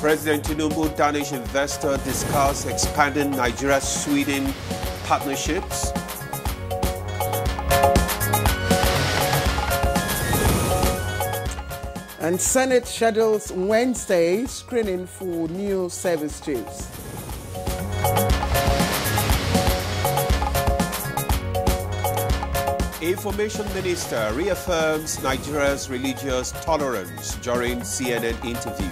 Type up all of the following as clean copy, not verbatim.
President Tinubu, Danish investor, discuss expanding Nigeria-Sweden partnerships. And Senate schedules Wednesday screening for new service chiefs. Information Minister reaffirms Nigeria's religious tolerance during CNN interview.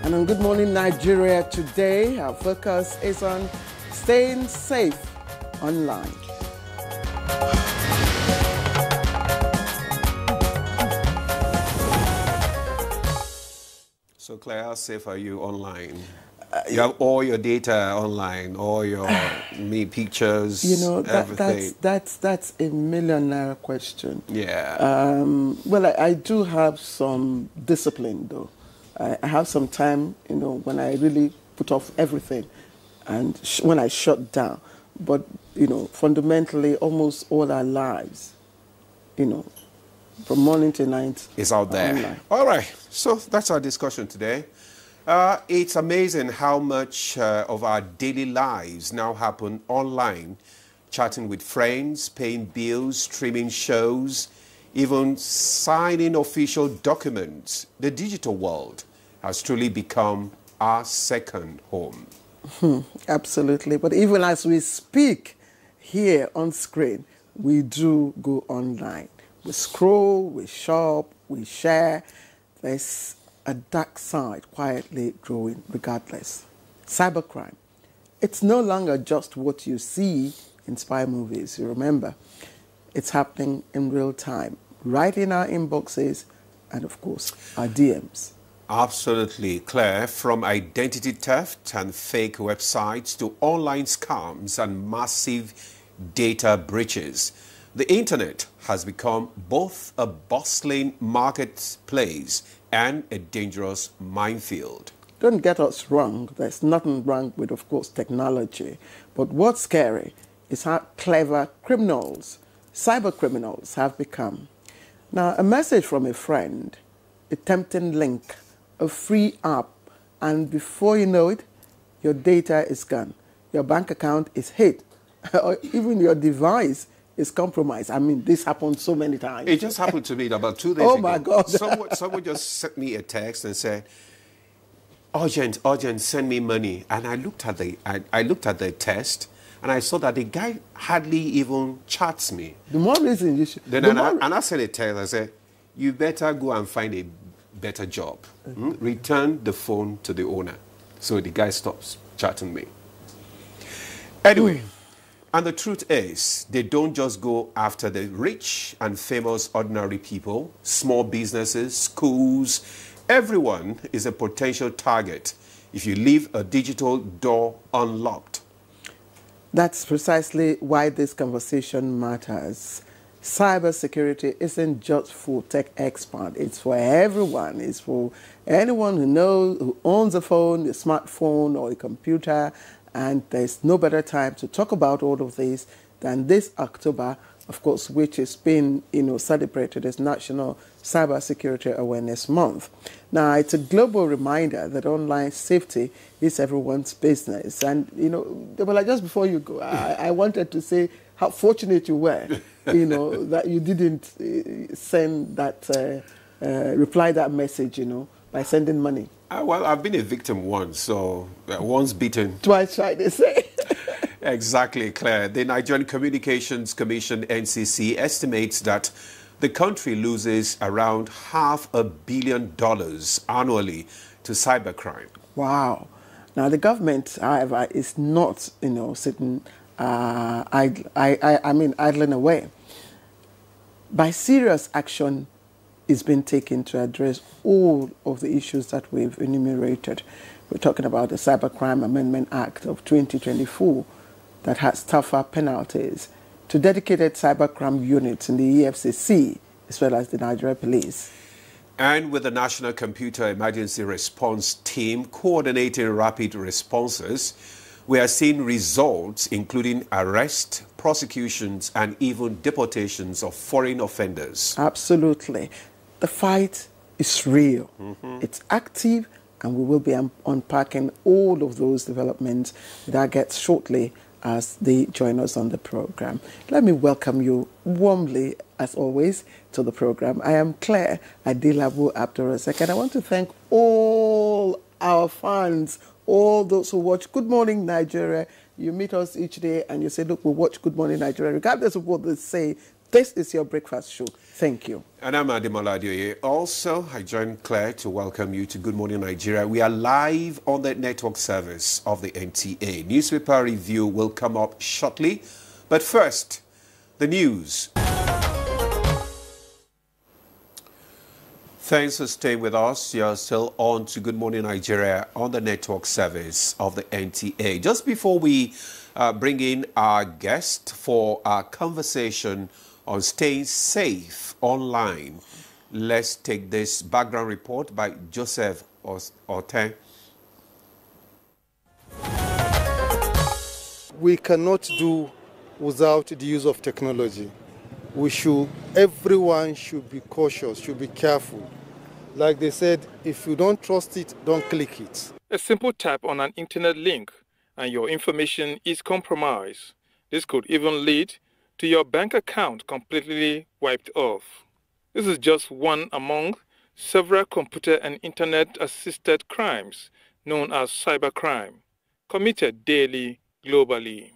And on Good Morning Nigeria today, our focus is on staying safe online. So Claire, how safe are you online? You have all your data online, all your pictures, everything. That's a millionaire question. Yeah. Well, I do have some discipline, though. I have some time, when I really put off everything and when I shut down. But, fundamentally, almost all our lives, from morning to night. It's out there. Online. All right. So that's our discussion today. It's amazing how much of our daily lives now happen online. Chatting with friends, paying bills, streaming shows, even signing official documents. The digital world has truly become our second home. Absolutely. But even as we speak here on screen, we do go online. We scroll, we shop, we share. There's a dark side quietly growing regardless. Cybercrime. It's no longer just what you see in spy movies. You remember, it's happening in real time, right in our inboxes and, of course, our DMs. Absolutely, Claire. From identity theft and fake websites to online scams and massive data breaches, the internet has become both a bustling marketplace and a dangerous minefield. Don't get us wrong. There's nothing wrong with, of course, technology. But what's scary is how clever criminals, cyber criminals, have become. Now, a message from a friend, a tempting link, a free app, and before you know it, your data is gone. Your bank account is hit, or even your device is compromised. I mean, this happened so many times. It just happened to me about 2 days ago. Oh, my God. Someone just sent me a text and said, urgent, send me money. And I looked at the text, and I saw that the guy hardly even chats me. The more reason you should... Then I sent a text, I said, you better go and find a better job. Return the phone to the owner. So the guy stops chatting me. Anyway, and the truth is, they don't just go after the rich and famous ordinary people, small businesses, schools. Everyone is a potential target if you leave a digital door unlocked. That's precisely why this conversation matters. Cybersecurity isn't just for tech experts. It's for everyone. It's for anyone who owns a phone, a smartphone, or a computer. And there's no better time to talk about all of this than this October, of course, which is being celebrated as National Cybersecurity Awareness Month. Now, it's a global reminder that online safety is everyone's business. And, just before you go, I wanted to say how fortunate you were, that you didn't send that, reply that message, by sending money. Well, I've been a victim once, so once beaten. Twice tried, they say. Exactly, Claire. The Nigerian Communications Commission, NCC, estimates that the country loses around $500 million annually to cybercrime. Wow. Now, the government, however, is not, sitting, idling away. By serious action is being taken to address all of the issues that we've enumerated. We're talking about the Cybercrime Amendment Act of 2024 that has tougher penalties to dedicated cybercrime units in the EFCC as well as the Nigeria Police. And with the National Computer Emergency Response Team coordinating rapid responses, we are seeing results including arrest, prosecutions, and even deportations of foreign offenders. Absolutely. The fight is real. It's active, and we will be unpacking all of those developments that get shortly as they join us on the program. Let me welcome you warmly, as always, to the program. I am Claire Adilabu Abdurrazak, and I want to thank all our fans, all those who watch Good Morning Nigeria. You meet us each day and you say, look, we watch Good Morning Nigeria. Regardless of what they say, this is your breakfast show. Thank you. And I'm Ademola Adeoye. Also, I join Claire to welcome you to Good Morning Nigeria. We are live on the network service of the NTA. Newspaper review will come up shortly. But first, the news. Thanks for staying with us. You're still on to Good Morning Nigeria on the network service of the NTA. Just before we bring in our guest for our conversation on staying safe online, let's take this background report by Joseph Orten. We cannot do without the use of technology. Everyone should be cautious, should be careful. Like they said, if you don't trust it, don't click it. A simple tap on an internet link and your information is compromised. This could even lead to your bank account completely wiped off. This is just one among several computer and internet-assisted crimes known as cybercrime, committed daily globally.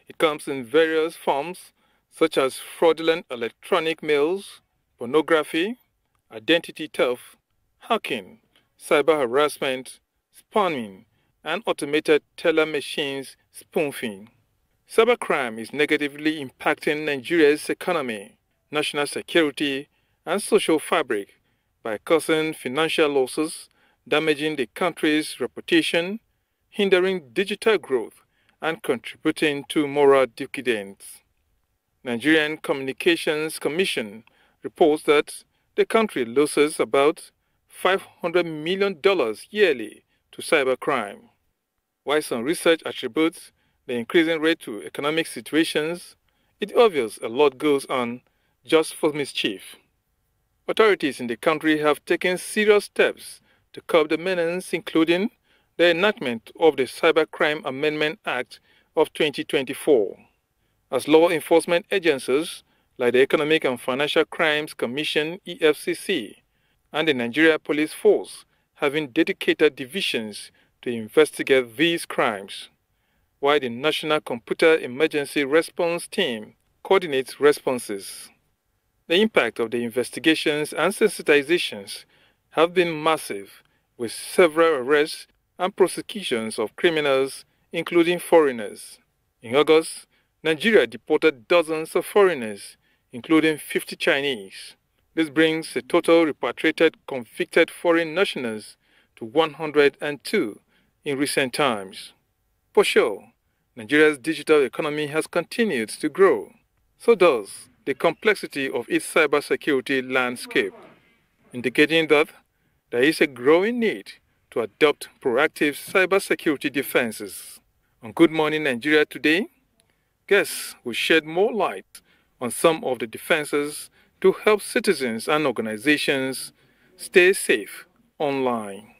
It comes in various forms such as fraudulent electronic mails, pornography, identity theft, hacking, cyber harassment, spamming, and automated teller machines spoofing. Cybercrime is negatively impacting Nigeria's economy, national security, and social fabric by causing financial losses, damaging the country's reputation, hindering digital growth, and contributing to moral decadence. Nigerian Communications Commission reports that the country loses about $500 million yearly to cybercrime. While some research attributes the increasing rate to economic situations, it's obvious a lot goes on just for mischief. Authorities in the country have taken serious steps to curb the menace, including the enactment of the Cybercrime Amendment Act of 2024. As law enforcement agencies like the Economic and Financial Crimes Commission (EFCC) and the Nigeria Police Force having dedicated divisions to investigate these crimes, while the National Computer Emergency Response Team coordinates responses. The impact of the investigations and sensitizations have been massive, with several arrests and prosecutions of criminals, including foreigners. In August, Nigeria deported dozens of foreigners, including 50 Chinese. This brings the total repatriated convicted foreign nationals to 102 in recent times. For sure, Nigeria's digital economy has continued to grow. So does the complexity of its cybersecurity landscape, indicating that there is a growing need to adopt proactive cybersecurity defenses. On Good Morning Nigeria today, guests will shed more light on some of the defenses to help citizens and organizations stay safe online.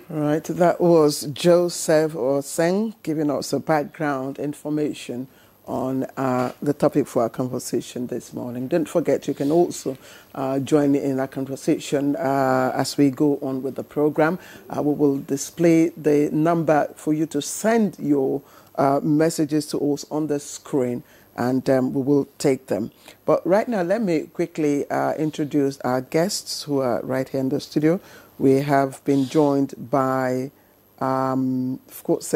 Right, that was Joseph Oseng giving us a background information on the topic for our conversation this morning. Don't forget, you can also join in our conversation as we go on with the program. We will display the number for you to send your messages to us on the screen, and we will take them. But right now, let me quickly introduce our guests who are right here in the studio. We have been joined by, of course,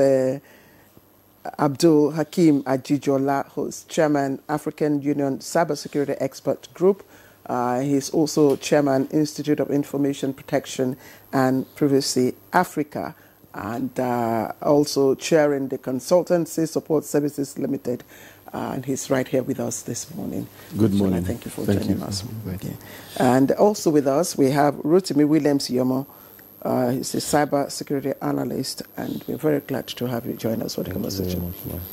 Abdul Hakim Ajijola, who's Chairman, African Union Cybersecurity Expert Group. He's also Chairman, Institute of Information Protection and Privacy Africa, and also chairing the Consultancy Support Services Limited. And he's right here with us this morning. Good morning. Thank you for joining us. And also with us, we have Rotimi Williams Yomo, He's a cyber security analyst, and we're very glad to have you join us for the conversation. Thank you very much,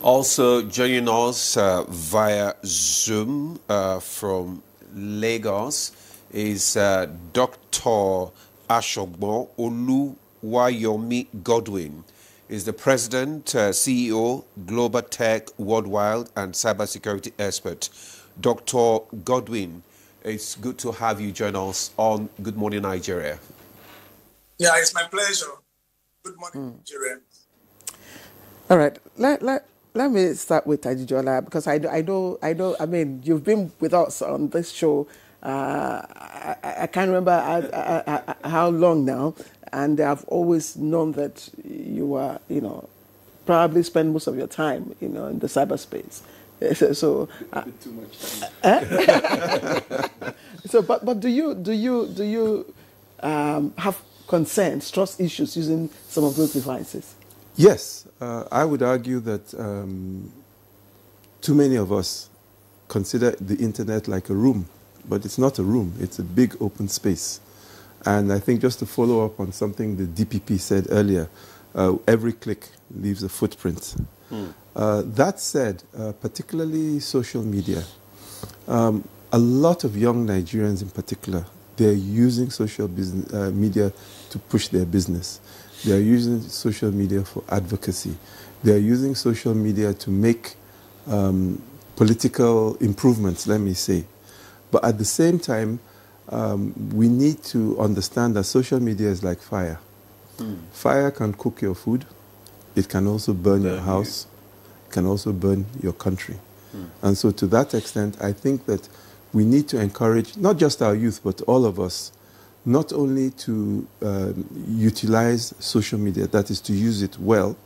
Also joining us via Zoom from Lagos is Dr. Ashogbo Oluwayomi Godwin. Is the President, CEO, Global Tech Worldwide, and cybersecurity expert. Dr. Godwin, it's good to have you join us on Good Morning Nigeria. Yeah, it's my pleasure. Good morning, Nigeria. All right, let me start with Ajijola, because I know. I mean, you've been with us on this show. I can't remember how long now, and I've always known that you are, probably spend most of your time, in the cyberspace. So a bit too much time. So, but do you have concerns, trust issues using some of those devices? Yes, I would argue that too many of us consider the internet like a room, but it's not a room, it's a big open space. And I think just to follow up on something the DPP said earlier, every click leaves a footprint. That said, particularly social media, a lot of young Nigerians in particular, they're using social media to push their business. They're using social media for advocacy. They're using social media to make political improvements, let me say. But at the same time, we need to understand that social media is like fire. Fire can cook your food. It can also burn your house. It can also burn your country. And so to that extent, I think that we need to encourage not just our youth, but all of us, not only to utilize social media, that is to use it well,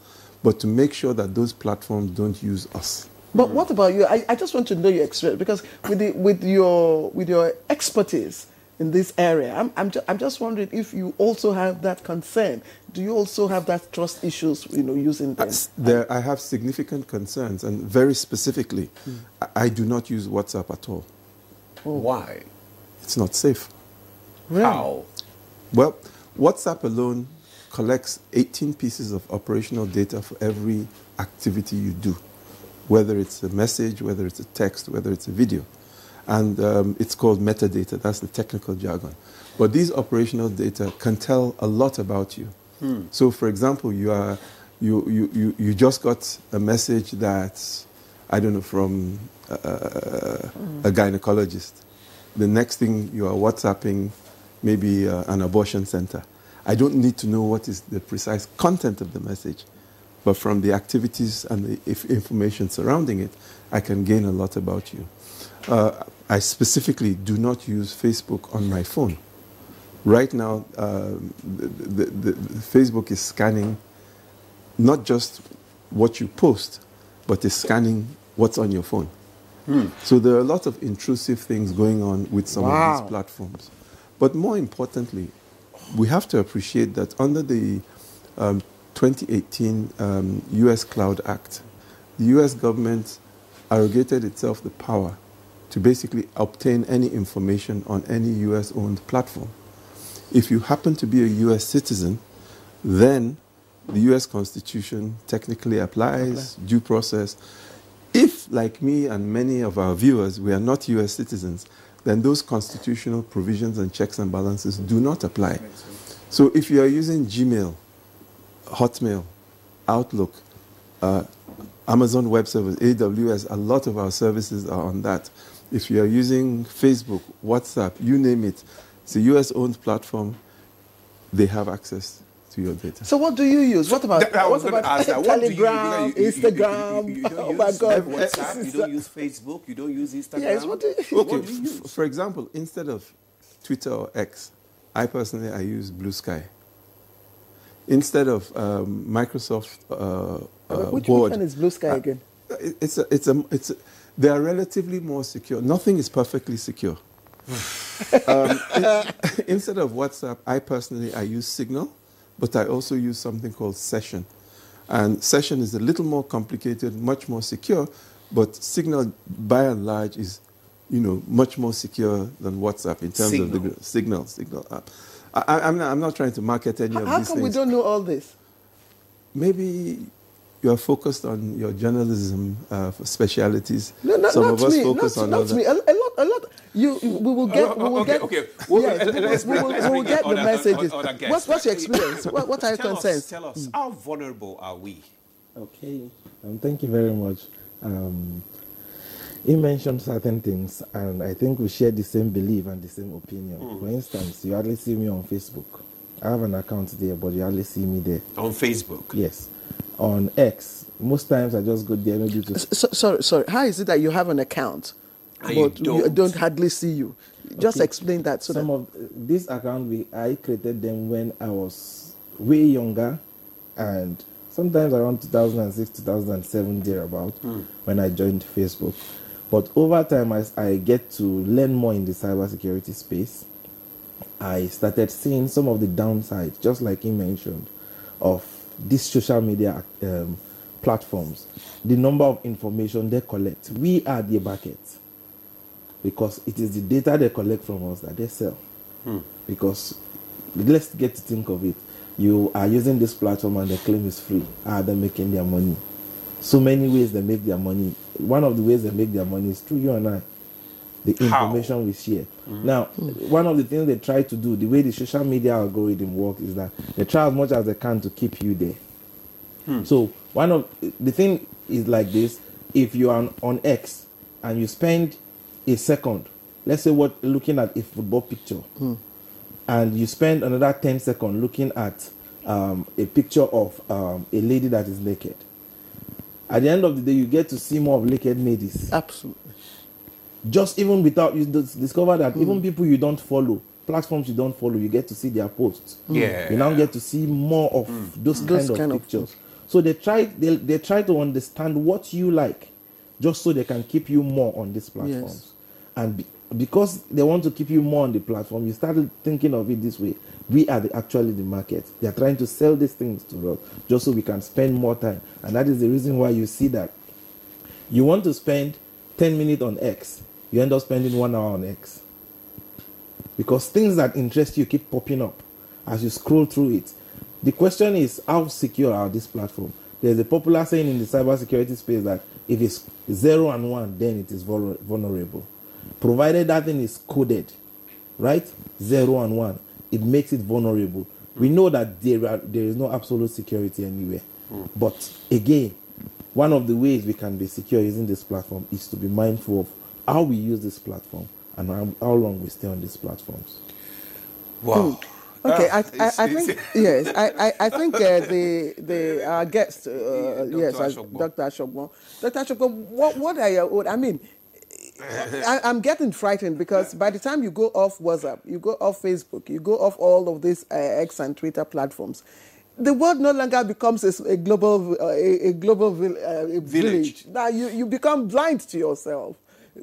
but to make sure that those platforms don't use us. But what about you? I just want to know your experience, because with your expertise in this area, I'm just wondering if you also have that concern. Do you also have that trust issues, using them? I have significant concerns, and very specifically, I do not use WhatsApp at all. Why? It's not safe. Really? How? Well, WhatsApp alone collects 18 pieces of operational data for every activity you do, whether it's a message, whether it's a text, whether it's a video. And it's called metadata. That's the technical jargon. But these operational data can tell a lot about you. So, for example, you just got a message that, I don't know, from a gynecologist. The next thing you are WhatsApping maybe an abortion center. I don't need to know what is the precise content of the message, but from the activities and the information surrounding it, I can gain a lot about you. I specifically do not use Facebook on my phone. Right now, the Facebook is scanning not just what you post, but is scanning what's on your phone. So there are a lot of intrusive things going on with some of these platforms. But more importantly, we have to appreciate that under the 2018 U.S. Cloud Act, the U.S. government arrogated itself the power to basically obtain any information on any U.S.-owned platform. If you happen to be a U.S. citizen, then the U.S. Constitution technically applies, due process. If, like me and many of our viewers, we are not U.S. citizens, then those constitutional provisions and checks and balances do not apply. So if you are using Gmail, Hotmail, Outlook, Amazon Web Service, AWS, a lot of our services are on that. If you are using Facebook, WhatsApp, you name it, it's a US-owned platform, they have access to your data. So what do you use? What about Telegram, Instagram? You don't Oh my God. WhatsApp, you don't use Facebook, you don't use Instagram? Yes, what do you Okay, for example, instead of Twitter or X, I use Blue Sky. Instead of Microsoft which Word, one is Blue Sky again? They are relatively more secure. Nothing is perfectly secure. Instead of WhatsApp, I use Signal, but I also use something called Session. And Session is a little more complicated, much more secure, but Signal, by and large, is much more secure than WhatsApp in terms of the Signal app. I'm not trying to market any of How these come we things. don't know all this? Maybe you are focused on your journalism specialities. No, Some not of us me. focus Not on other. me. A lot. We will get. We will Okay, get. okay. Well, Yes, we will get the messages. other guests. What's your experience? What are your concerns? Tell us, how vulnerable are we? Okay, thank you very much. He mentioned certain things, and I think we share the same belief and the same opinion. For instance, you hardly see me on Facebook. I have an account there, but you hardly see me there. On Facebook? Yes. On X, most times I just go there maybe to... Sorry. How is it that you have an account, And but you don't? hardly see you? Just Okay. explain that. So Some that of this account, I created them when I was way younger, and sometimes around 2006, 2007, thereabout, when I joined Facebook. But over time, as I get to learn more in the cybersecurity space, I started seeing some of the downsides, just like he mentioned, of these social media platforms. The number of information they collect. We are the bucket, because it is the data they collect from us that they sell. Because let's get to think of it. You are using this platform and they claim it's free. How are they making their money? So many ways they make their money. One of the ways they make their money is through you and I. The information we share. Now, one of the things they try to do, the way the social media algorithm works, is that they try as much as they can to keep you there. So one of the thing is like this: if you are on X and you spend a second, let's say looking at a football picture, and you spend another 10 seconds looking at a picture of a lady that is naked. At the end of the day, you get to see more of naked ladies. absolutely. Just even without, you discover that even people you don't follow, platforms you don't follow, you get to see their posts. Yeah. You now get to see more of those kind of pictures. So they try to understand what you like, just so they can keep you more on these platforms. Yes. And because they want to keep you more on the platform, you started thinking of it this way: we are actually the market. They are trying to sell these things to us just so we can spend more time. And that is the reason why you see that you want to spend 10 minutes on X, you end up spending 1 hour on X. Because things that interest you keep popping up as you scroll through it. The question is, how secure are this platform? There's a popular saying in the cybersecurity space that if it's 0 and 1, then it is vulnerable. Provided that thing is coded, right? 0 and 1, it makes it vulnerable. We know that there is no absolute security anywhere. But again, one of the ways we can be secure using this platform is to be mindful of how we use this platform and how long we stay on these platforms. Wow. Okay, I think yes, I think our guest, yes, Ashogbo. Dr. Ashogbo. Dr. Ashogbo, what are your? I mean, I'm getting frightened because by the time you go off WhatsApp, you go off Facebook, you go off all of these X and Twitter platforms, the world no longer becomes a global village. Now you become blind to yourself.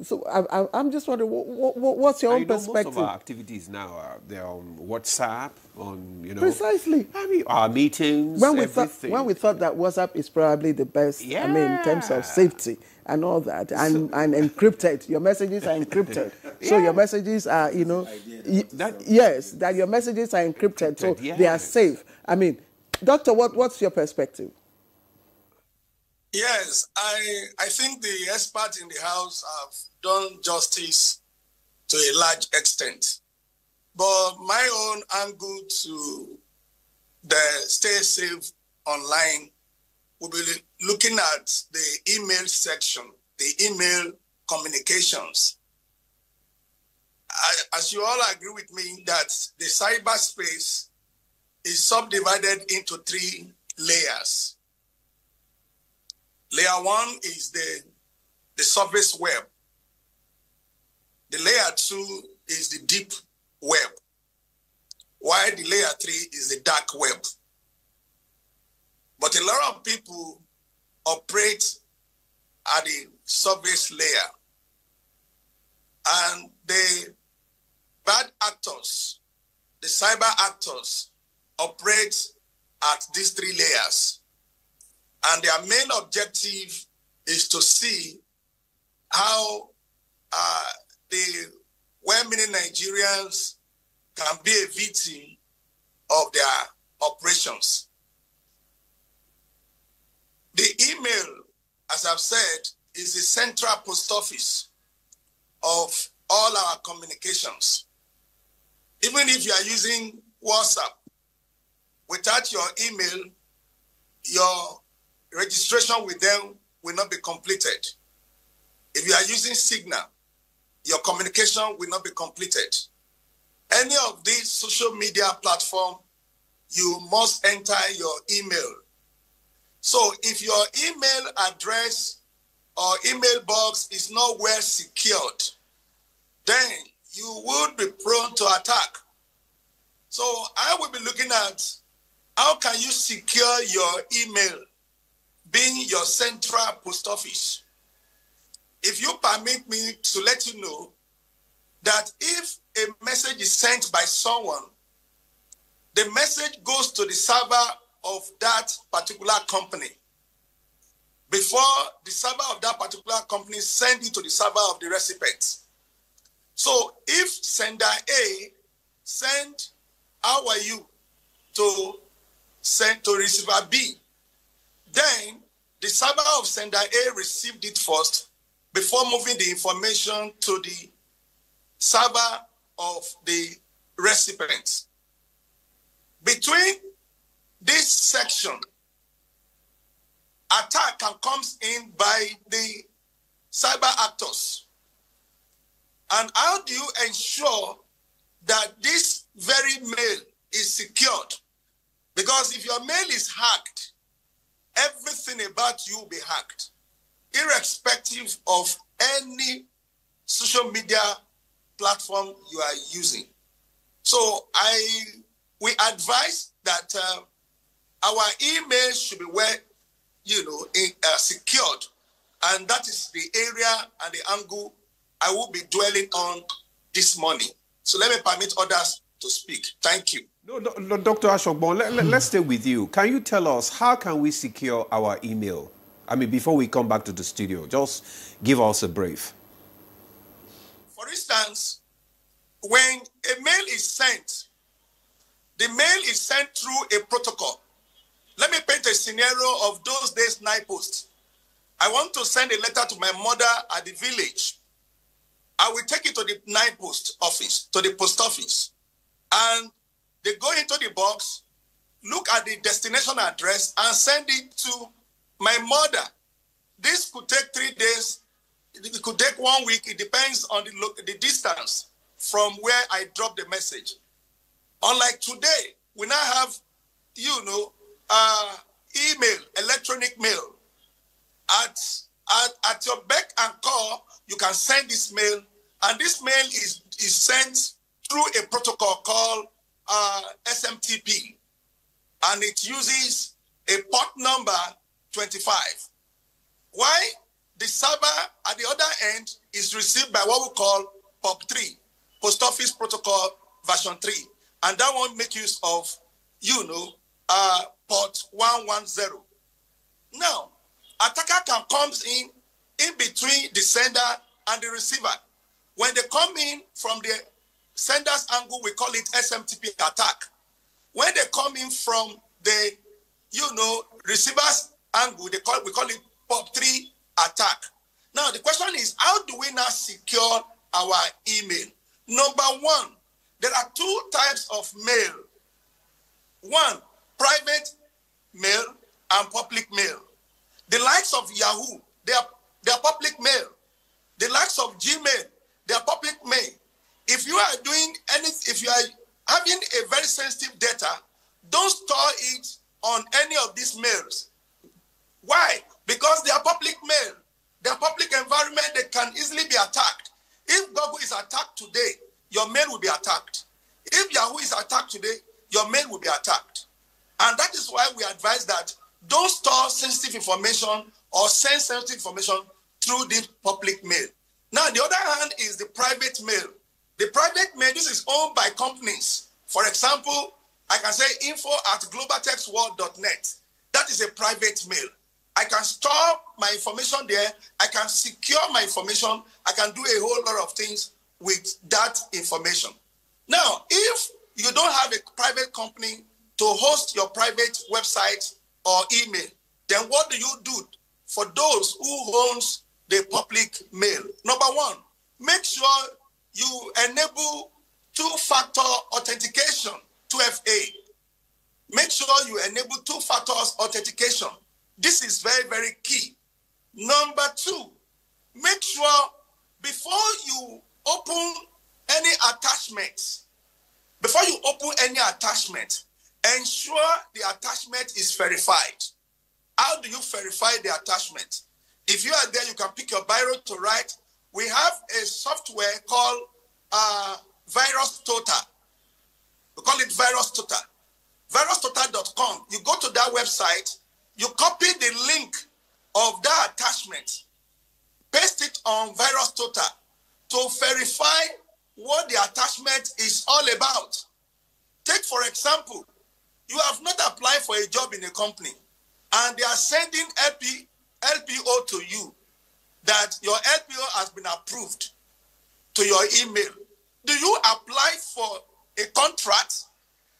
So I'm just wondering, what's your own perspective? Most of our activities now they're on WhatsApp, on Precisely. I mean, our meetings, When we everything. thought that WhatsApp is probably the best, I mean, in terms of safety and all that, and encrypted. Your messages are encrypted, so your messages are, yes, that your messages are encrypted, so they are safe. I mean, Doctor, what's your perspective? Yes, I think the experts in the House have done justice to a large extent. But my own angle to the stay safe online will be looking at the email section, the email communications. As you all agree with me that the cyberspace is subdivided into 3 layers. Layer 1 is the surface web. The layer 2 is the deep web, while the layer 3 is the dark web. But a lot of people operate at the surface layer, and the bad actors, the cyber actors, operate at these 3 layers. And their main objective is to see how the well-meaning Nigerians can be a victim of their operations. The email, as I've said, is the central post office of all our communications. Even if you are using WhatsApp, without your email, your registration with them will not be completed. If you are using Signal, your communication will not be completed. Any of these social media platforms, you must enter your email. So if your email address or email box is not well secured, then you would be prone to attack. So I will be looking at how can you secure your email, being your central post office. If you permit me to let you know that if a message is sent by someone, the message goes to the server of that particular company before the server of that particular company send it to the server of the recipient. So if sender A send how are you to send to receiver B, then the server of sender A received it first before moving the information to the server of the recipient. Between this section, attack can come in by the cyber actors. And how do you ensure that this very mail is secured? Because if your mail is hacked, everything about you will be hacked, irrespective of any social media platform you are using. So we advise that our email should be well, secured, and that is the area and the angle I will be dwelling on this morning. So let me permit others to speak. Thank you. No, Dr. Ashogbon, let's stay with you. Can you tell us how can we secure our email? I mean, before we come back to the studio, just give us a brief. For instance, when a mail is sent, the mail is sent through a protocol. Let me paint a scenario of those days NIPOST. I want to send a letter to my mother at the village. I will take it to the NIPOST office, to the post office. And they go into the box, look at the destination address, and send it to my mother. This could take 3 days. It could take 1 week. It depends on the distance from where I drop the message. Unlike today, we now have, email, electronic mail. At your beck and call, you can send this mail, and this mail is sent through a protocol called SMTP, and it uses a port number 25. Why? The server at the other end is received by what we call POP3, Post Office Protocol version 3, and that one make use of, port 110. Now, attacker can come in between the sender and the receiver. When they come in from the sender's angle, we call it SMTP attack. When they come in from the, receiver's angle, we call it POP3 attack. Now, the question is, how do we now secure our email? Number one, there are 2 types of mail. One, private mail and public mail. The likes of Yahoo, they are public mail. The likes of Gmail, they are public mail. If you are doing anything, if you are having a very sensitive data, don't store it on any of these mails. Why? Because they are public mail. They are public environment, they can easily be attacked. If Google is attacked today, your mail will be attacked. If Yahoo is attacked today, your mail will be attacked. And that is why we advise that don't store sensitive information or send sensitive information through the public mail. Now, the other hand is the private mail. The private mail, this is owned by companies. For example, I can say info@globaltexworld.net. That is a private mail. I can store my information there. I can secure my information. I can do a whole lot of things with that information. Now, if you don't have a private company to host your private website or email, then what do you do for those who owns the public mail? Number one, make sure you enable two-factor authentication, 2FA. Make sure you enable two-factor authentication. This is very, very key. Number two, make sure before you open any attachments, ensure the attachment is verified. How do you verify the attachment? If you are there, you can pick your biro to write. We have a software called VirusTotal. We call it VirusTotal. VirusTotal.com. You go to that website, you copy the link of that attachment, paste it on VirusTotal to verify what the attachment is all about. Take, for example, you have not applied for a job in a company, and they are sending LPO to you that your LPO has been approved to your email. Do you apply for a contract?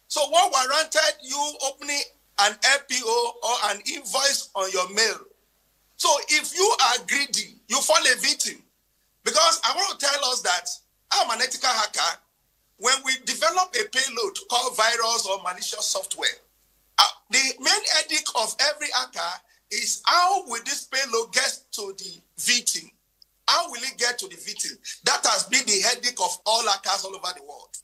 So what warranted you opening an LPO or an invoice on your mail? So if you are greedy, you fall a victim. Because I want to tell us that I'm an ethical hacker. When we develop a payload called virus or malicious software, the main headache of every hacker is how will this payload get to the victim? How will it get to the victim? That has been the headache of all hackers all over the world.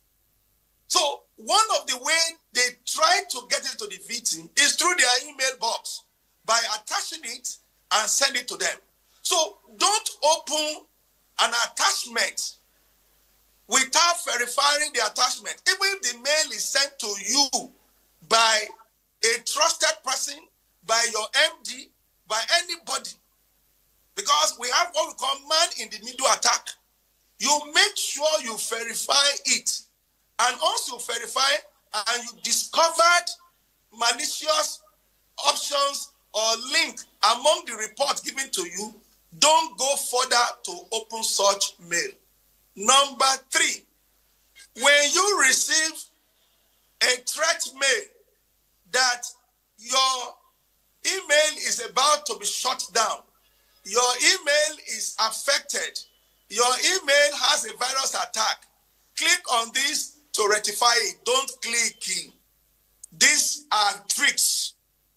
So one of the ways they try to get it to the victim is through their email box by attaching it and send it to them. So don't open an attachment without verifying the attachment. Even if the mail is sent to you by a trusted person, by your MD, by anybody, because we have what we call man-in-the-middle attack. You make sure you verify it. And also verify and you discovered malicious options or link among the reports given to you, don't go further to open such mail. Number three, when you receive a threat mail that your email is about to be shut down, your email is affected, your email has a virus attack, click on this to rectify it. Don't click in. These are tricks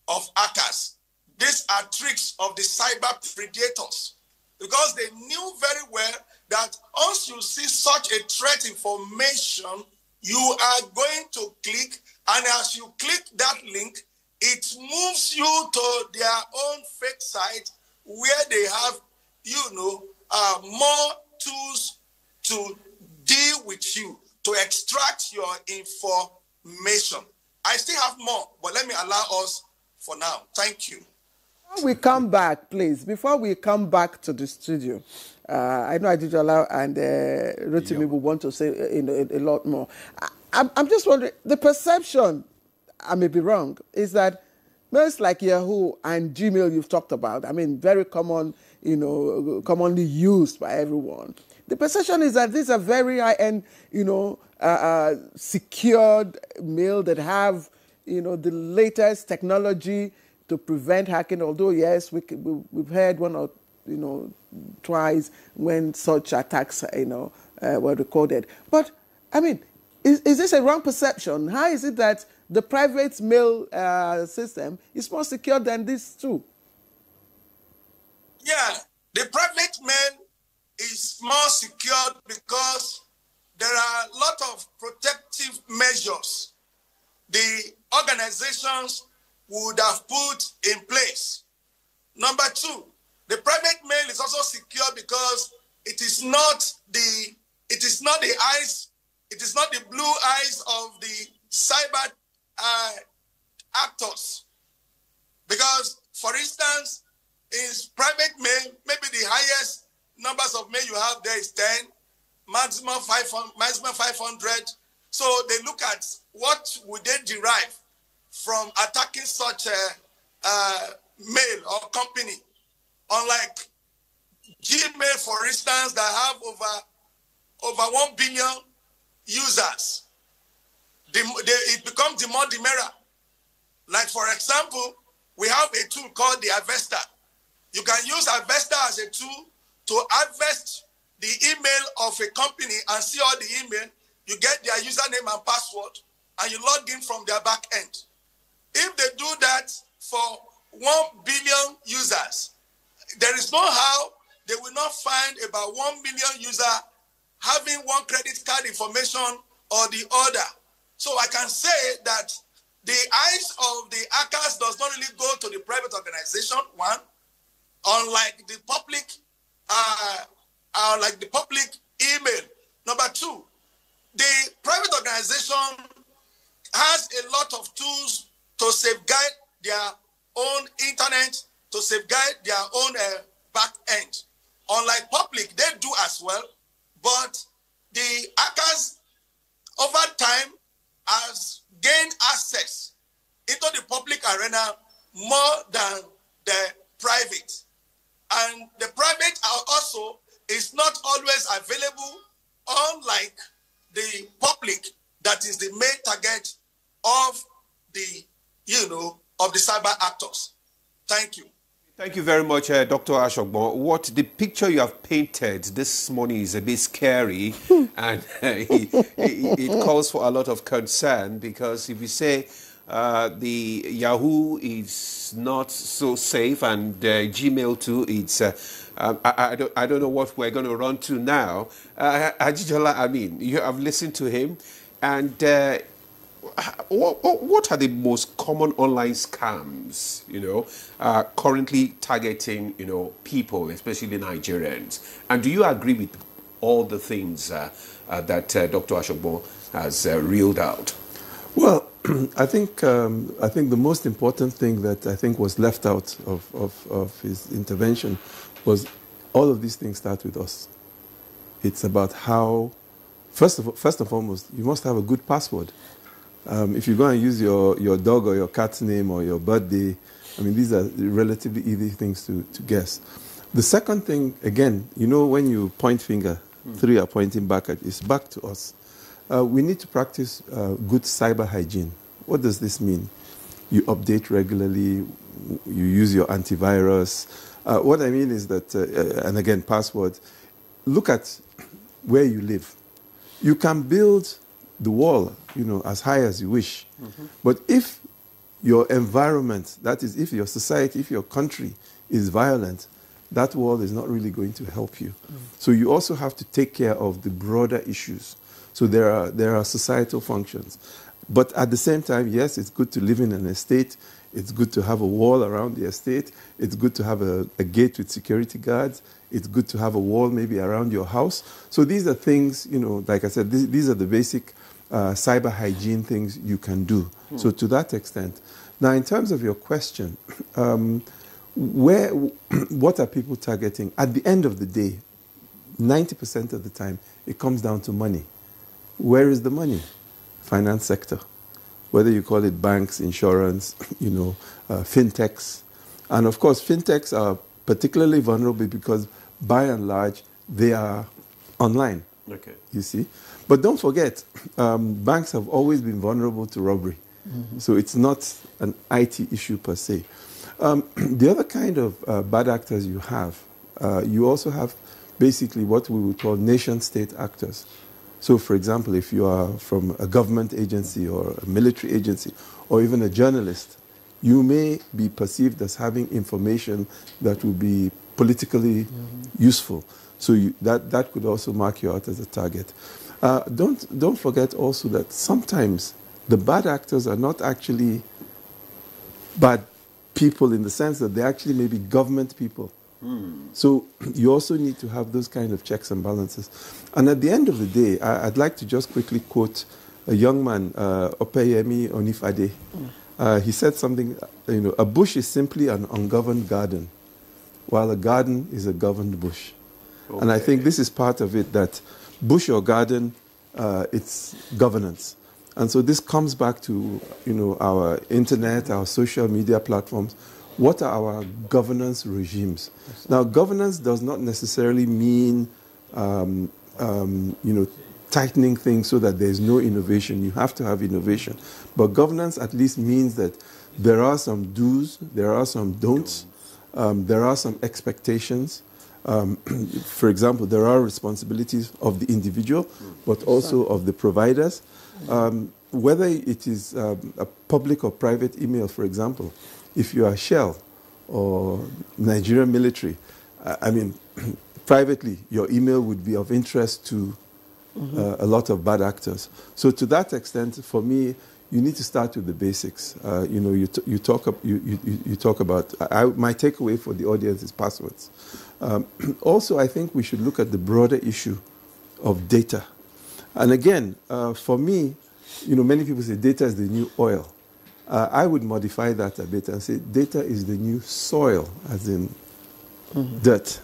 of hackers. These are tricks of the cyber predators, because they knew very well that once you see such a threat information, you are going to click, and as you click that link, it moves you to their own fake site where they have, more tools to deal with you, to extract your information. I still have more, but let me allow us for now. Thank you. Before we come back, please, before we come back to the studio, I know Adejola and Rotimi will want to say a lot more. I'm just wondering, the perception, I may be wrong, is that mails like Yahoo and Gmail you've talked about, I mean, very common, commonly used by everyone. The perception is that these are very high-end, secured mail that have, the latest technology to prevent hacking. Although, yes, we've heard one or, twice when such attacks, were recorded. But, I mean, is this a wrong perception? How is it that the private mail system is more secure than this too? Yeah, the private mail is more secured because there are a lot of protective measures the organizations would have put in place. Number two, the private mail is also secure because it is not the blue eyes of the cyber actors. Because, for instance, in private mail, maybe the highest numbers of mail you have there is 10, maximum 500. So they look at what would they derive from attacking such a mail or company. Unlike Gmail, for instance, that have over 1 billion users. it becomes the more the merrier. Like, for example, we have a tool called the Avesta. You can use Avesta as a tool to harvest the email of a company and see all the email. You get their username and password, and you log in from their back end. If they do that for 1 billion users, there is no how they will not find about 1 million users having one credit card information or the other. So I can say that the eyes of the hackers does not really go to the private organization, one, unlike the public, email. Number two, the private organization has a lot of tools to safeguard their own internet, to safeguard their own back end. Unlike public, they do as well, but the hackers over time has gained access into the public arena more than the private. And the private also is not always available, unlike the public that is the main target of the, of the cyber actors. Thank you. Thank you very much, Dr. Ashogbon. What the picture you have painted this morning is a bit scary, and it calls for a lot of concern, because if you say the Yahoo is not so safe and Gmail too, it's I don't know what we're going to run to now. Ajijola, I mean, you have listened to him, and what are the most common online scams, currently targeting, people, especially Nigerians? And do you agree with all the things that Dr. Ashogbon has reeled out? Well, I think the most important thing that I think was left out of his intervention was all of these things start with us. It's about how, first and foremost, you must have a good password. If you're going to use your dog or your cat's name or your birthday, I mean, these are relatively easy things to guess. The second thing, again, when you point finger, three are pointing back at, it's back to us. We need to practice good cyber hygiene. What does this mean? You update regularly, you use your antivirus. What I mean is that, and again, password, look at where you live. You can build the wall, as high as you wish. Mm-hmm. But if your environment, that is, if your society, if your country is violent, that wall is not really going to help you. Mm. So you also have to take care of the broader issues. So there are societal functions. But at the same time, yes, it's good to live in an estate. It's good to have a wall around the estate. It's good to have a gate with security guards. It's good to have a wall maybe around your house. So these are things, like I said, these are the basic cyber hygiene things you can do. So to that extent. Now, in terms of your question, what are people targeting? At the end of the day, 90% of the time, it comes down to money. Where is the money? Finance sector. Whether you call it banks, insurance, fintechs. And of course, fintechs are particularly vulnerable because, by and large, they are online. Okay. You see? But don't forget, banks have always been vulnerable to robbery. Mm-hmm. So it's not an IT issue per se. The other kind of bad actors you have, you also have basically what we would call nation-state actors. So, for example, if you are from a government agency or a military agency or even a journalist, you may be perceived as having information that will be politically useful. So that could also mark you out as a target. Don't forget also that sometimes the bad actors are not actually bad people in the sense that they actually may be government people. So you also need to have those kind of checks and balances. And at the end of the day, I'd like to just quickly quote a young man, Opeyemi Onifade. He said something, a bush is simply an ungoverned garden, while a garden is a governed bush. Okay. And I think this is part of it, that bush or garden, it's governance. And so this comes back to, our internet, our social media platforms. What are our governance regimes? Now, governance does not necessarily mean, tightening things so that there's no innovation. You have to have innovation. But governance at least means that there are some do's, there are some don'ts, there are some expectations. For example, there are responsibilities of the individual, but also of the providers. Whether it is a public or private email, for example, if you are Shell or Nigerian military, I mean, privately, your email would be of interest to a lot of bad actors. So to that extent, for me, you need to start with the basics. You talk about, my takeaway for the audience is passwords. Also, I think we should look at the broader issue of data. And again, for me, many people say data is the new oil. I would modify that a bit and say data is the new soil, as in dirt.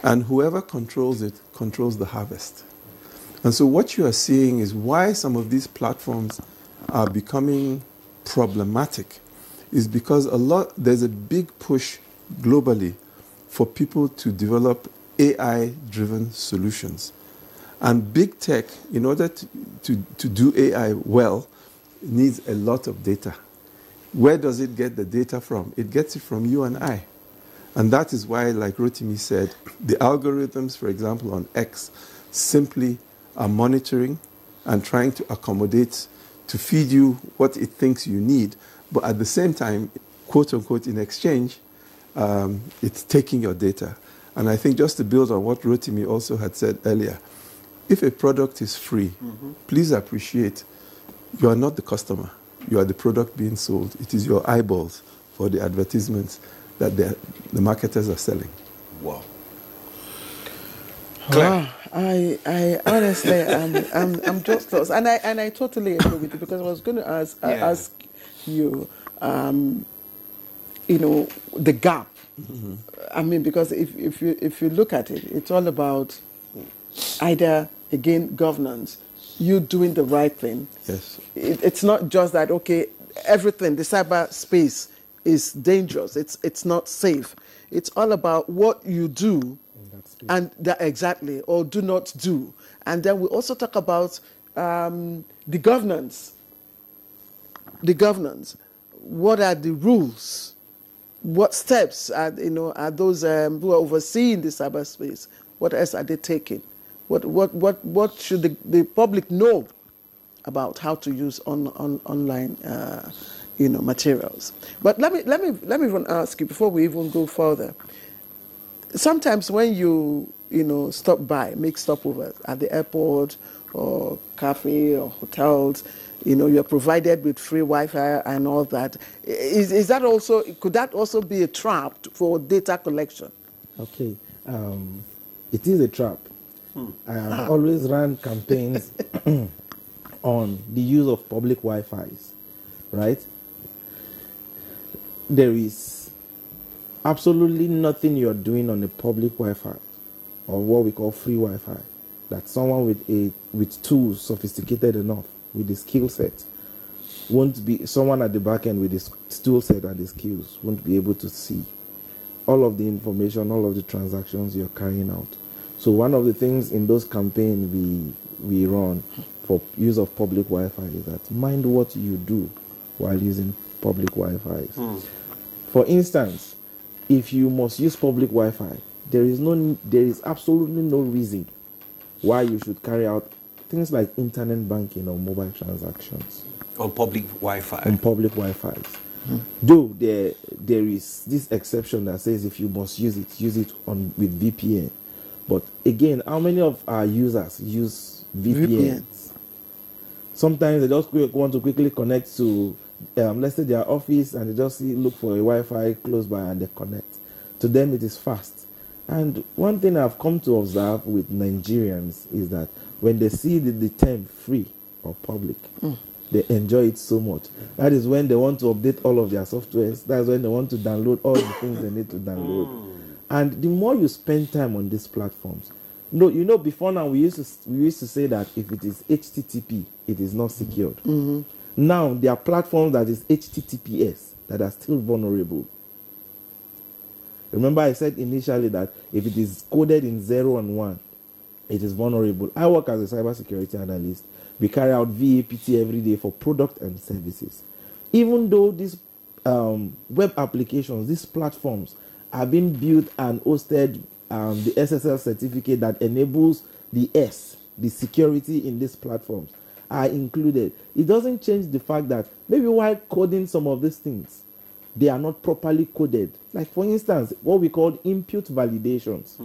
And whoever controls it controls the harvest. And so what you are seeing is why some of these platforms are becoming problematic is because there's a big push globally for people to develop AI-driven solutions. And big tech, in order to do AI well, needs a lot of data. Where does it get the data from? It gets it from you and I. And that is why, like Rotimi said, the algorithms, for example, on X, simply are monitoring and trying to accommodate to feed you what it thinks you need. But at the same time, quote unquote, in exchange, it's taking your data. And I think just to build on what Rotimi also had said earlier, if a product is free, please appreciate you are not the customer. You are the product being sold. It is your eyeballs for the advertisements that the marketers are selling. Wow. Wow. I honestly, I'm just lost, and I totally agree with you, because I was going to ask you, the gap. I mean, because if you look at it, it's all about either, again, governance, you doing the right thing. Yes. It's not just that, okay, everything, the cyberspace is dangerous. It's not safe. It's all about what you do, and that exactly, or do not do. And then we also talk about the governance. The governance. What are the rules? What steps are those who are overseeing the cyberspace? What else are they taking? What should the public know about how to use online materials? But let me even ask you before we even go further. Sometimes when you make stopovers at the airport or cafe or hotels, you're provided with free Wi-Fi and all that. Is that also, could that also be a trap for data collection? Okay, it is a trap. I have always run campaigns on the use of public Wi-Fis, right? There is absolutely nothing you're doing on a public Wi-Fi, or what we call free Wi-Fi, that someone with tools sophisticated enough, with the skill set, won't be, someone at the back end with the tool set and the skills won't be able to see all of the information, all of the transactions you're carrying out. So one of the things in those campaigns we run for use of public Wi-Fi is that mind what you do while using public Wi-Fi. For instance, if you must use public Wi-Fi, there is absolutely no reason why you should carry out things like internet banking or mobile transactions on public Wi-Fi. On public Wi-Fi. Though there is this exception that says if you must use it with VPN. But again, how many of our users use VPNs? Sometimes they just want to quickly connect to, let's say, their office, and they just look for a Wi-Fi close by and they connect. To them, it is fast. And one thing I've come to observe with Nigerians is that when they see the term free or public, they enjoy it so much. That is when they want to update all of their softwares. That's when they want to download all the things they need to download. And the more you spend time on these platforms, before now we used to say that if it is HTTP, it is not secured. Now there are platforms that is HTTPS that are still vulnerable. Remember I said initially that if it is coded in 0 and 1, it is vulnerable. I work as a cybersecurity analyst. We carry out VAPT every day for product and services. Even though these web applications, these platforms are being built and hosted, the SSL certificate that enables the security in these platforms are included. It doesn't change the fact that maybe while coding some of these things, they are not properly coded. Like, for instance, what we call input validations.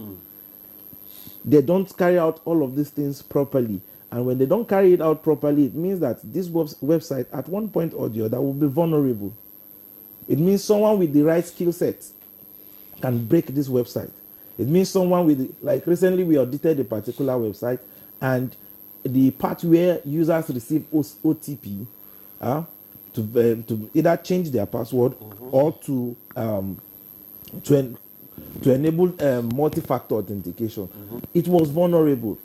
They don't carry out all of these things properly. And when they don't carry it out properly, it means that this website, at one point or the other, will be vulnerable. It means someone with the right skill set can break this website. It means someone with, like recently we audited a particular website, and the part where users receive OTP to either change their password or to enable multi-factor authentication, it was vulnerable.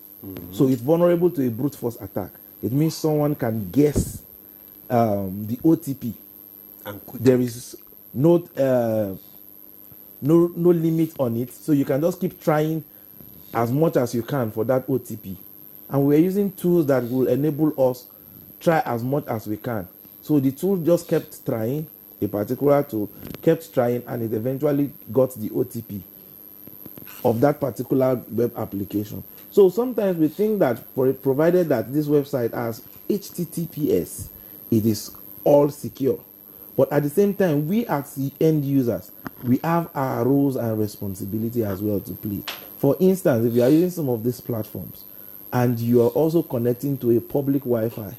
So it's vulnerable to a brute force attack. It means someone can guess the OTP. And there is no limit on it, so you can just keep trying as much as you can for that OTP. And we're using tools that will enable us try as much as we can. So the tool just kept trying, a particular tool kept trying, and it eventually got the OTP of that particular web application. So sometimes we think that provided that this website has HTTPS, it is all secure. But at the same time, we as the end users, we have our roles and responsibility as well to play. For instance, if you are using some of these platforms and you are also connecting to a public Wi-Fi,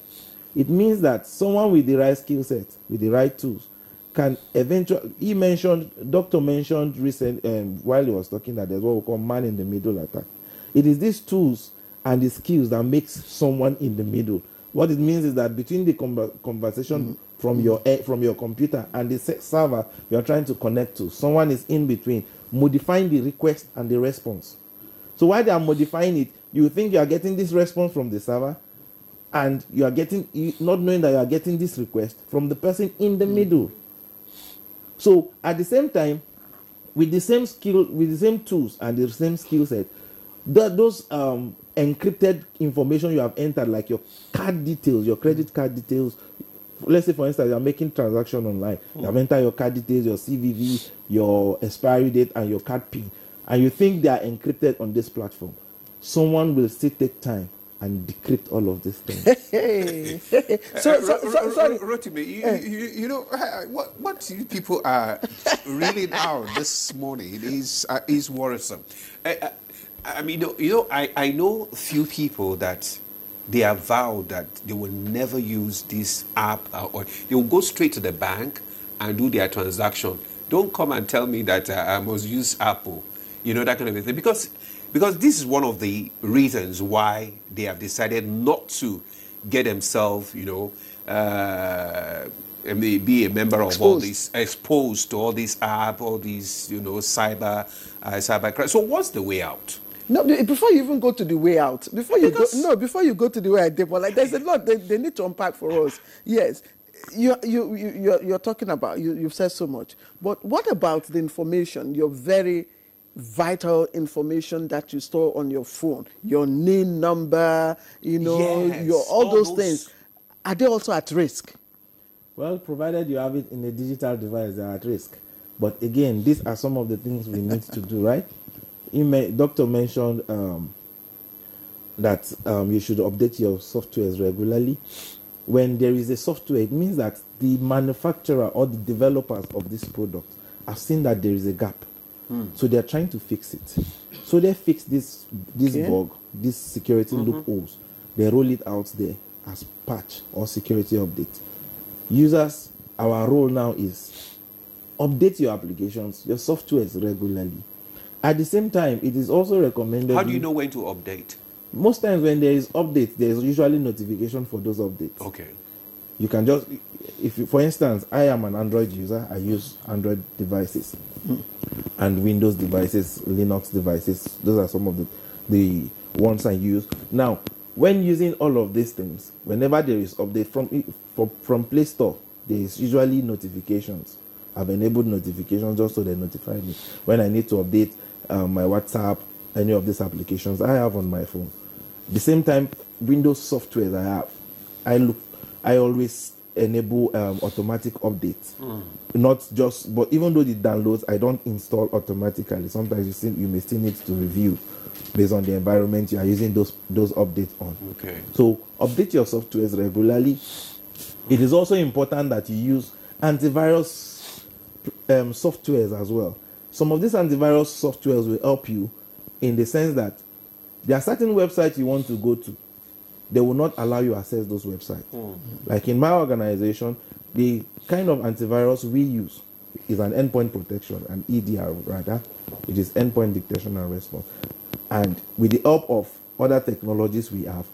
it means that someone with the right skill set, with the right tools, can eventually, Doctor mentioned recent, while he was talking, that there's what we call man-in-the-middle attack. It is these tools and the skills that makes someone in the middle. What it means is that between the conversation from your computer and the server you are trying to connect to, someone is in between, modifying the request and the response. So while they are modifying it, you think you are getting this response from the server, and you are getting, not knowing that you are getting this request from the person in the middle. So at the same time, with the same skill, with the same tools and the same skill set, those encrypted information you have entered, like your card details, your credit card details. Let's say, for instance, you are making transaction online. You have entered your card details, your CVV, your expiry date, and your card PIN, and you think they are encrypted on this platform. Someone will still take time and decrypt all of these things. Sorry, Rotimi, you know what you people are reeling out this morning is worrisome. I mean, I know few people that they have vowed that they will never use this app, or they will go straight to the bank and do their transaction. Don't come and tell me that I must use Apple, that kind of thing. Because this is one of the reasons why they have decided not to get themselves, be a member of all these, exposed to all these apps, all these, cyber crime. So what's the way out? No, before you even go to the way out, before you go to the way out, there's a lot they need to unpack for us. Yes, you're talking about, you've said so much, but what about the information, your very vital information that you store on your phone, your NIN number, all those things, are they also at risk? Well, provided you have it in a digital device, they're at risk. But again, these are some of the things we need to do, right? Doctor mentioned that you should update your softwares regularly. When there is a software, it means that the manufacturer or the developers of this product have seen that there is a gap. So they're trying to fix it. So they fix this bug, this security loopholes. They roll it out there as patch or security update. Users, our role now is update your applications, your softwares regularly. At the same time, it is also recommended... How do you know when to update? Most times when there is update, there is usually notification for those updates. Okay. You can just... for instance, I am an Android user. I use Android devices and Windows devices, Linux devices. Those are some of the ones I use. Now, when using all of these things, whenever there is update from Play Store, there is usually notifications. I've enabled notifications just so they notify me when I need to update my WhatsApp, any of these applications I have on my phone. The same time, Windows software I always enable automatic updates. Not just, but even though the downloads, I don't install automatically. Sometimes you may still need to review based on the environment you are using those updates on. Okay. So update your softwares regularly. It is also important that you use antivirus softwares as well. Some of these antivirus softwares will help you in the sense that there are certain websites you want to go to. They will not allow you access those websites. Like in my organization, the kind of antivirus we use is an endpoint protection, an EDR rather. It is endpoint detection and response. And with the help of other technologies we have,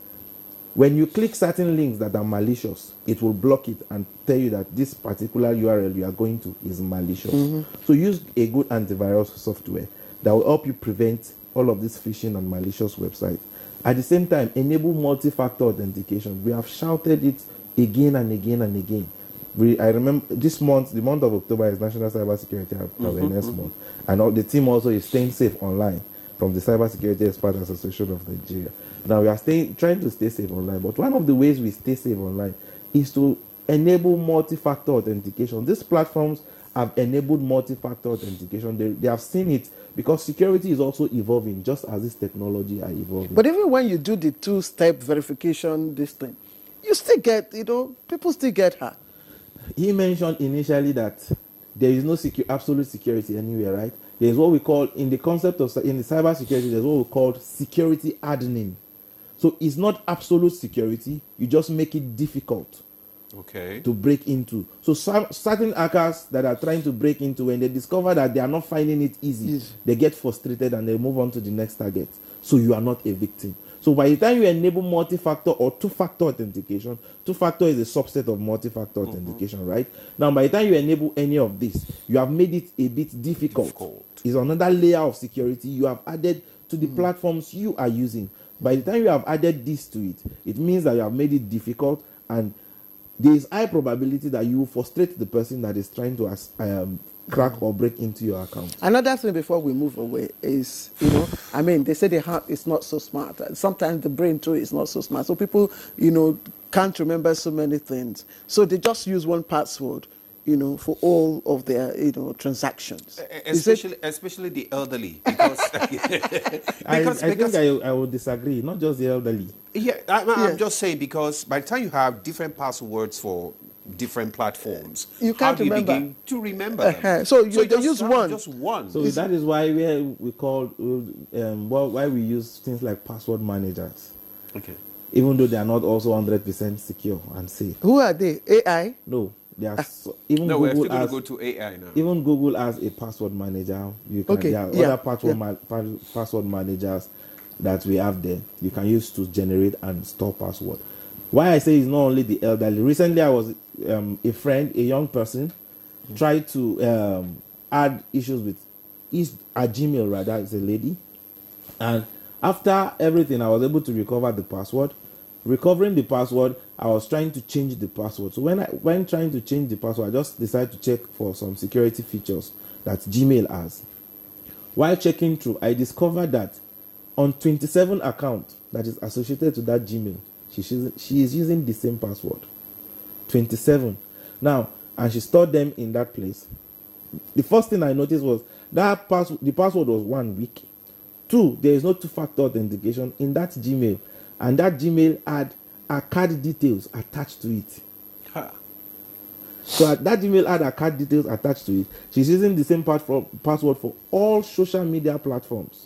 when you click certain links that are malicious, it will block it and tell you that this particular URL you are going to is malicious. So use a good antivirus software that will help you prevent all of these phishing and malicious websites. At the same time, enable multi-factor authentication. We have shouted it again and again and again. I remember this month, the month of October, is National Cybersecurity Awareness Month. And the team also is staying safe online from the Cybersecurity Experts Association of Nigeria. Now, we are trying to stay safe online, but one of the ways we stay safe online is to enable multi-factor authentication. These platforms have enabled multi-factor authentication. They have seen it because security is also evolving just as this technology are evolving. But even when you do the two-step verification, this thing, you still get, people still get hacked. He mentioned initially that there is no absolute security anywhere, right? There's what we call, in the concept of, in the cyber security, there's what we call security hardening. So it's not absolute security, you just make it difficult to break into. So certain hackers that are trying to break into, when they discover that they are not finding it easy, they get frustrated and they move on to the next target. So you are not a victim. So by the time you enable multi-factor or two-factor authentication, two-factor is a subset of multi-factor authentication, right? Now, by the time you enable any of this, you have made it a bit difficult. It's another layer of security you have added to the platforms you are using. By the time you have added this to it, it means that you have made it difficult, and there is high probability that you will frustrate the person that is trying to crack or break into your account. Another thing before we move away is, they say the heart is not so smart. Sometimes the brain too is not so smart. So people, can't remember so many things. So they just use one password, for all of their, transactions. Especially the elderly, because I think I would disagree. Not just the elderly. Yeah, I'm just saying, because by the time you have different passwords for different platforms, you can't remember. Begin to remember them? So they use one. Just one. So that is why we call why we use things like password managers. Okay. Even though they are not also 100% secure and safe. Who are they? AI? No. Even no, Google we're still going to go to AI now. Even Google has a password manager. There are other password managers that we have there. You can use to generate and store password. Why I say it's not only the elderly. Recently, I was a young person, tried to add issues with a Gmail, rather, it's a lady. And after everything, I was able to recover the password. Recovering the password, I was trying to change the password. So when trying to change the password, I just decided to check for some security features that Gmail has. While checking through, I discovered that on 27 accounts that is associated to that Gmail, she is using the same password. 27. Now, and she stored them in that place. The first thing I noticed was that the password was 1 week. 2, there is no two-factor authentication in that Gmail. And that Gmail had her card details attached to it. So that Gmail had her card details attached to it. She's using the same password for all social media platforms.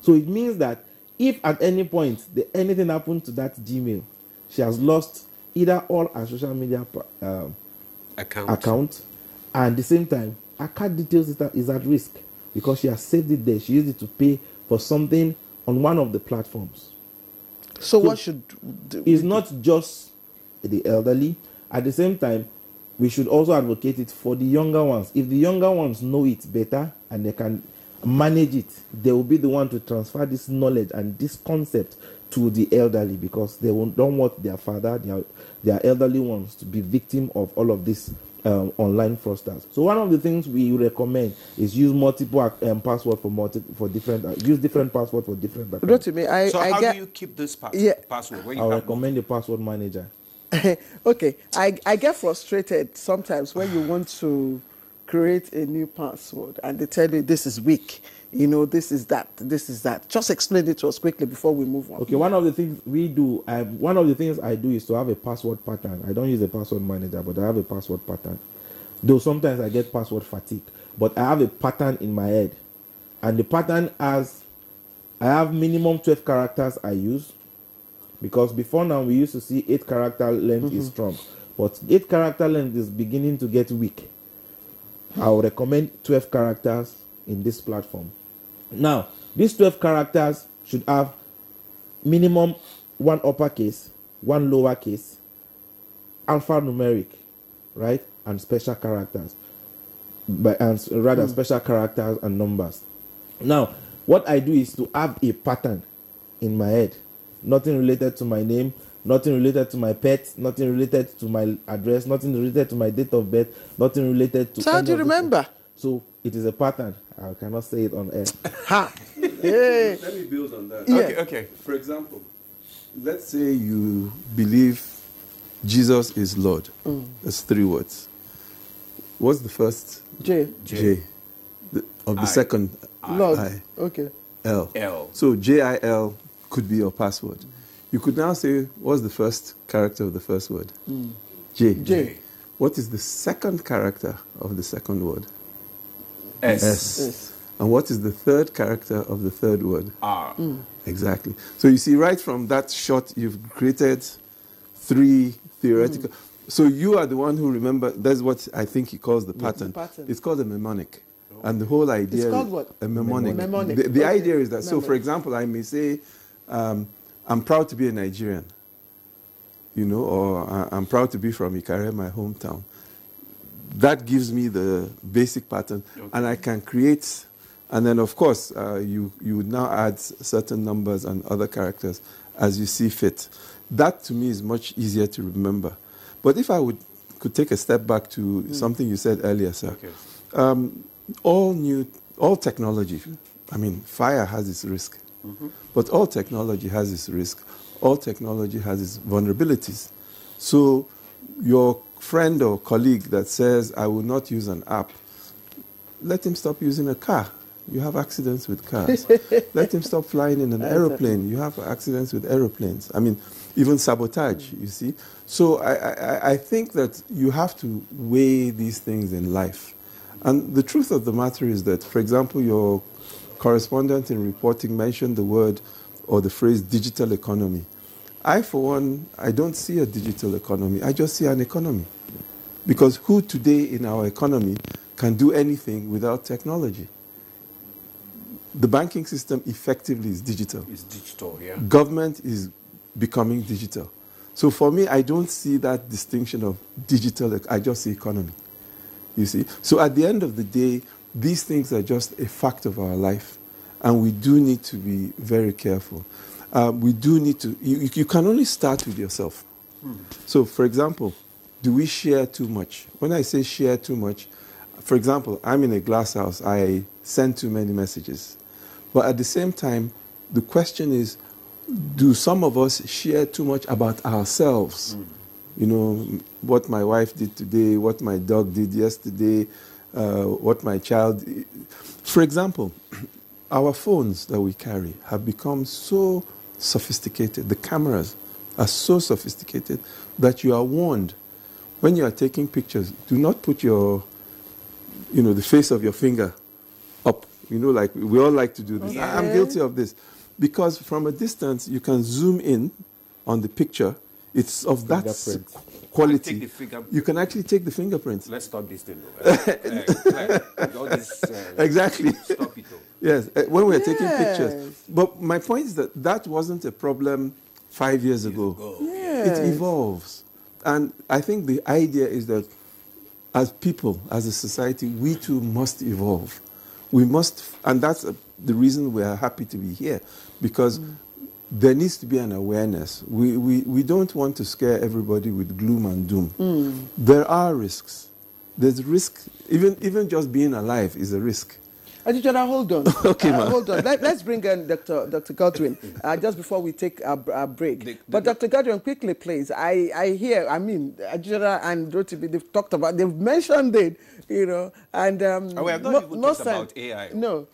So it means that if at any point anything happened to that Gmail, she has lost either all her social media account, and at the same time, her card details is at risk because she has saved it there. She used it to pay for something on one of the platforms. So what should do? It's not just the elderly. At the same time, we should also advocate it for the younger ones. If the younger ones know it better and they can manage it, they will be the one to transfer this knowledge and this concept to the elderly, because they don't want their father, their elderly ones, to be victim of all of these online fraudsters. So one of the things we recommend is use multiple password for different use different password for different accounts. To me, So how do you keep this password? When you I have recommend a password manager. Okay, I get frustrated sometimes when you want to create a new password and they tell you this is weak, you know, this is that. Just explain it to us quickly before we move on. Okay, one of the things I do is to have a password pattern. I don't use a password manager, but I have a password pattern. Though sometimes I get password fatigue, but I have a pattern in my head. And the pattern I have minimum 12 characters I use. Because before now, we used to see 8 character length is strong. But 8 character length is beginning to get weak. I would recommend 12 characters in this platform. Now, these 12 characters should have minimum 1 uppercase, 1 lowercase, alphanumeric, right? And special characters. Special characters and numbers. Now, what I do is to have a pattern in my head. Nothing related to my name, nothing related to my pet, nothing related to my address, nothing related to my date of birth, nothing related to... So how do you remember? So it is a pattern. I cannot say it on air. Ha! Hey. Let me build on that. Yeah. Okay. For example, let's say you believe Jesus is Lord. That's 3 words. What's the first? J. J. Of the second, Lord. I. Okay. L. L. So JIL could be your password. You could now say, what's the first character of the first word? J. J. What is the second character of the second word? S. S. And what is the third character of the third word? R. Exactly. So you see, right from that shot, you've created 3 theoretical. So you are the one who remember. That's what I think he calls the pattern. pattern. It's called a mnemonic. And the whole idea... It's called what? A mnemonic. Mnemonic. The Okay. idea is that, so for example, I may say, I'm proud to be a Nigerian, you know, or I'm proud to be from Ikare, my hometown. That gives me the basic pattern, and I can create, and then of course, you would now add certain numbers and other characters as you see fit. That to me is much easier to remember. But if I could take a step back to something you said earlier, sir. Okay. All technology, I mean, fire has its risk, but all technology has its risk. All technology has its vulnerabilities. So your friend or colleague that says, I will not use an app, let him stop using a car. You have accidents with cars. Let him stop flying in an aeroplane. You have accidents with aeroplanes. I mean, even sabotage, you see. So I think that you have to weigh these things in life. And the truth of the matter is that, for example, your correspondent in reporting mentioned the word or the phrase digital economy. I, for one, I don't see a digital economy. I just see an economy. Because who today in our economy can do anything without technology? The banking system effectively is digital. It's digital, yeah. Government is becoming digital. So for me, I don't see that distinction of digital. I just see economy. You see? So at the end of the day, these things are just a fact of our life. And we do need to be very careful. We do need to, you can only start with yourself. So for example, do we share too much? When I say share too much, for example, I'm in a glass house. I send too many messages. But at the same time, the question is, do some of us share too much about ourselves? You know, what my wife did today, what my dog did yesterday, what my child... For example, our phones that we carry have become so sophisticated. The cameras are so sophisticated that you are warned. When you are taking pictures, do not put your, the face of your finger up. Like we all like to do this. Okay. I'm guilty of this. Because from a distance, you can zoom in on the picture. It's of that quality. You can actually take the fingerprints. Let's stop this thing. All this, exactly. Stop it. Yes, when we're taking pictures. But my point is that wasn't a problem 5 years ago. Yes. It evolves. And I think the idea is that as people, as a society, we too must evolve. We must, and that's the reason we are happy to be here, because there needs to be an awareness. We don't want to scare everybody with gloom and doom. There are risks. there's risk. Even just being alive is a risk. Adjourner, hold on. Okay, ma'am. Hold on. Let's bring in Dr. Godwin just before we take a break. But Dr. Godwin, quickly, please. I hear, Adjourner and Rotibi, they've mentioned it, you know, and we have not even talked about AI. No.